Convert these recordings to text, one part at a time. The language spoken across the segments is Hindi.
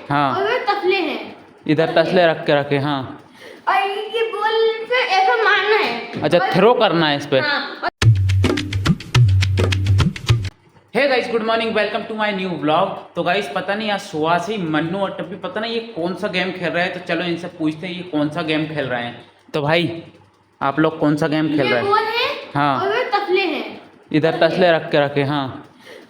हाँ। और ये तसले हैं। इधर तसले रख के रखे। हाँ। और ये बॉल पे ऐसा मारना है। अच्छा, थ्रो करना है इस पे। हाँ। Hey guys, good morning, welcome to my new vlog. तो गाइस, पता नहीं आज सुबह से ही मन्नू और टप्पी पता नहीं ये कौन सा गेम खेल रहे हैं। तो चलो इनसे पूछते हैं ये कौन सा गेम खेल रहे हैं। तो भाई आप लोग कौन सा गेम खेल ये रहे हैं? बॉल है। हाँ। और ये तसले हैं। इधर तसले रख के रखे। हाँ।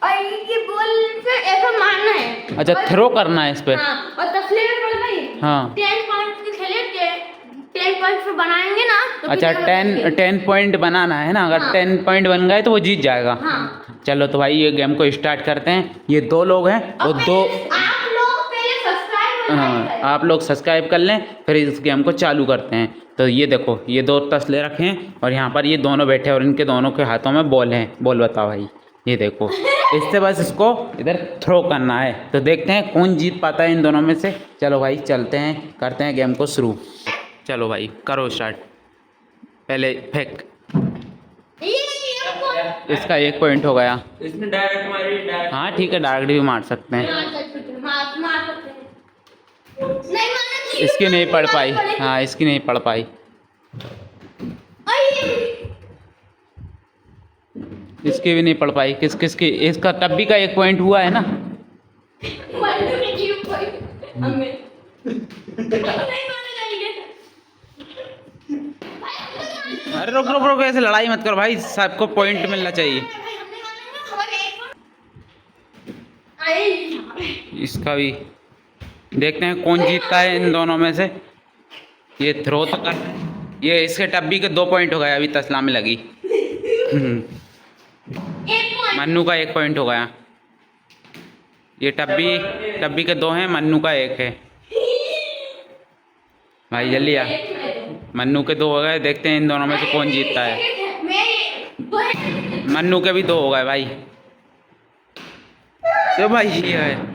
और ये बॉल पे ऐसा मारना है। अच्छा, थ्रो करना है इस पे। हाँ। और तसले में पड़ गई। हाँ। 10 पॉइंट के खेले थे। 10 पॉइंट पे बनाएंगे ना तो अच्छा, 10 पॉइंट बनाना है ना। अगर हाँ। 10 पॉइंट बन गए तो वो जीत जाएगा। हाँ। चलो तो भाई ये गेम को स्टार्ट करते हैं। ये दो लोग हैं और दो आप लोग पहले सब्सक्राइब और लाइक करें। आप लोग सब्सक्राइब कर लें, फिर इस गेम को चालू करते हैं। तो ये देखो, ये दो तसले रखे हैं और यहाँ पर ये दोनों बैठे हैं और इनके दोनों के हाथों में बॉल है। बॉल बताओ भाई, ये देखो। इससे बस इसको इधर थ्रो करना है। तो देखते हैं कौन जीत पाता है इन दोनों में से। चलो भाई चलते हैं, करते हैं गेम को शुरू। चलो भाई करो स्टार्ट। पहले फेंक। इसका 1 पॉइंट हो गया। इसने डायरेक्ट मारी, डायरेक्ट। हाँ ठीक है, डायरेक्ट भी मार सकते हैं। इसकी नहीं पड़ पाई। हाँ, इसकी नहीं पड़ पाई। इसकी भी नहीं पड़ पाई। किसकी? इसका टब्बी का 1 पॉइंट हुआ है ना। अरे रुक रुक रुक, ऐसे लड़ाई मत करो भाई, सबको पॉइंट मिलना चाहिए। इसका भी देखते हैं कौन जीतता है इन दोनों में से। ये थ्रो तो कर। ये इसके टब्बी के 2 पॉइंट हो गए, अभी तसला में लगी। मन्नू का 1 पॉइंट हो गया। ये टब्बी के 2 हैं, मन्नू का 1 है। भाई जल्दी आ। मन्नू के 2 हो गए। देखते हैं इन दोनों में से कौन जीतता है। मन्नू के भी 2 हो गए भाई। तो भाई ये है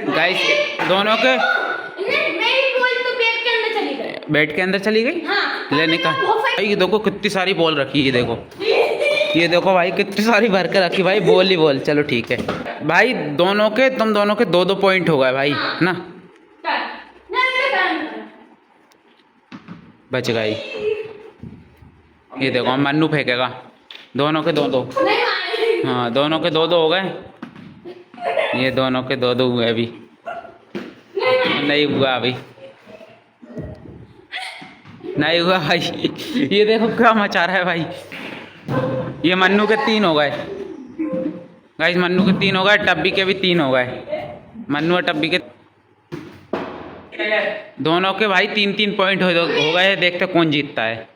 गाइस, दोनों के बैट के अंदर चली गई। ले निकाल भाई। ये देखो कितनी सारी बॉल रखी है। ये देखो भाई कितनी सारी भर के रखी भाई, बॉल ही बॉल। चलो ठीक है भाई, तुम दोनों के 2-2 पॉइंट हो गए भाई ना। बच गई। ये देखो मन्नू फेंकेगा। दोनों के 2-2। हाँ, दोनों के 2-2 हो गए। ये दोनों के 2-2 हुए अभी। नहीं हुआ अभी, नहीं हुआ भाई। ये देखो क्या मचा रहा है भाई। ये मन्नू के 3 हो गए गाइस। मन्नू के 3 हो गए, टब्बी के भी 3 हो गए। मन्नू और टब्बी के दोनों के भाई 3-3 पॉइंट हो गए। देखते कौन जीतता है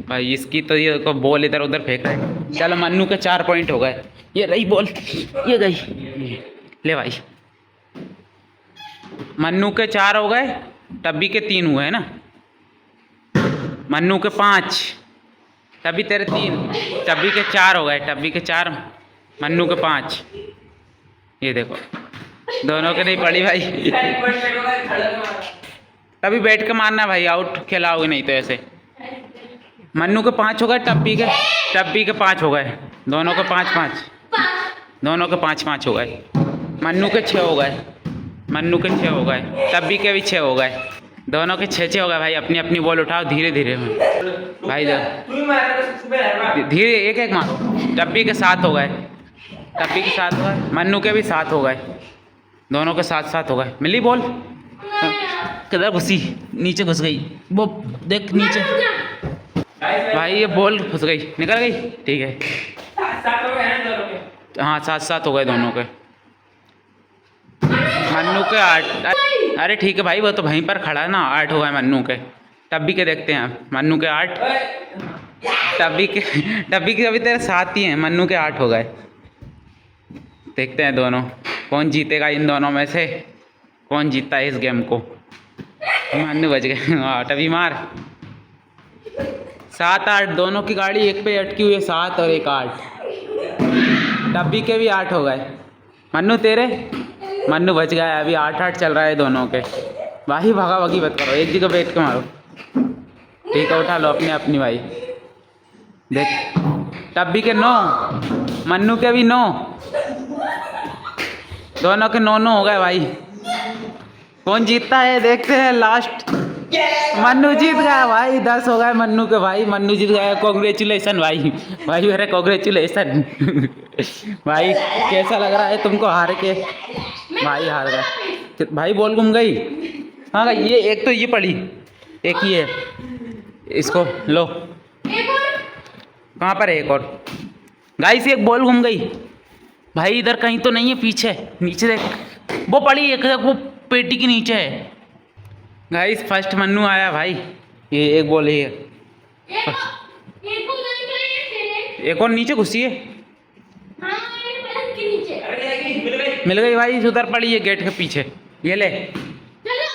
भाई। इसकी तो ये को बॉल इधर उधर फेंक रहा है। चलो मन्नू के 4 पॉइंट हो गए। ये रही बॉल, ये गई। ले भाई, मन्नू के 4 हो गए, टब्बी के 3 हुए हैं ना। मन्नू के 5, टब्बी तेरे 3, टब्बी के 4 हो गए। टब्बी के 4, मन्नू के 5। ये देखो दोनों के नहीं पड़ी भाई। तभी बैठ के मारना भाई, आउट खिलाओगे नहीं तो ऐसे। मन्नू के 5 हो गए, टब्बी के 5 हो गए। दोनों के 5-5, दोनों के 5-5 हो गए। मन्नू के 6 हो गए, मन्नू के 6 हो गए। टब्बी के भी 6 हो गए। दोनों के 6-6 हो गए भाई। अपनी अपनी बॉल उठाओ धीरे धीरे भाई। धीरे एक एक मारो। टब्बी के 7 हो गए, टब्बी के 7 हो गए। मन्नू के भी 7 हो गए। दोनों के 7-7 हो गए। मिली बॉल किधर घुसी? नीचे घुस गई वो, देख नीचे भाई। ये बॉल घुस गई, निकल गई। ठीक है, हाँ 7-7 हो गए दोनों के। मन्नू के 8। अरे ठीक है भाई, वो तो वहीं पर खड़ा है ना। 8 हो गए मन्नू के। टब्बी के देखते हैं। मन्नू के 8, टब्बी के अभी तेरे 7 ही हैं। मन्नू के 8 हो गए। देखते हैं दोनों कौन जीतेगा इन दोनों में से। कौन जीतता है इस गेम को। मन्नू बच गए। टब्बी मार। 7-8 दोनों की गाड़ी एक पे अटकी हुई है। 7 और 1 8। टब्बी के भी 8 हो गए। मन्नू तेरे, मन्नू बच गया। अभी 8-8 चल रहा है दोनों के भाई। भागा भागी मत करो, एक जगह बैठ के मारो। ठीक है, उठा लो अपने अपनी भाई। देख टब्बी के 9, मन्नू के भी 9। दोनों के 9-9 हो गए भाई। कौन जीतता है देखते हैं लास्ट। मन्नू जीत गया भाई, 10 हो गए मन्नू के भाई। मन्नू जीत गया, कॉन्ग्रेचुलेसन भाई। भाई मेरे कॉन्ग्रेचुलेसन। भाई कैसा लग रहा है तुमको हार के? भाई हार गए भाई, बॉल घूम गई। हाँ ये एक तो ये पड़ी, एक ही है, इसको लो। एक और कहाँ पर है एक और? गाइस एक बॉल घूम गई भाई, इधर कहीं तो नहीं है, पीछे नीचे देख, वो पड़ी एक, वो पेटी के नीचे है। गाइस फर्स्ट मन्नू आया भाई, ये एक बॉल है। एक को नहीं करे एक और नीचे घुसी है। हाँ एक पलंग के नीचे मिल गई भाई, उधर पड़ी है गेट के पीछे, ये ले। चलो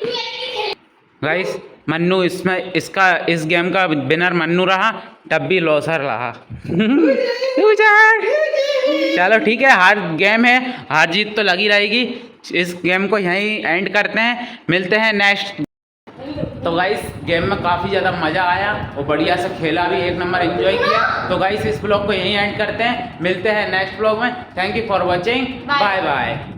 खेल गाइस मन्नू इसमें इसका इस गेम का विनर मन्नू रहा, तब भी लॉसर रहा। चलो ठीक है, हार गेम है, हार जीत तो लगी रहेगी। इस गेम को यहीं एंड करते हैं, मिलते हैं नेक्स्ट। तो गाइस गेम में काफ़ी ज़्यादा मज़ा आया और बढ़िया से खेला भी, एक नंबर एंजॉय किया। तो गाइस इस ब्लॉग को यहीं एंड करते हैं, मिलते हैं नेक्स्ट ब्लॉग में। Thank you for watching, bye bye.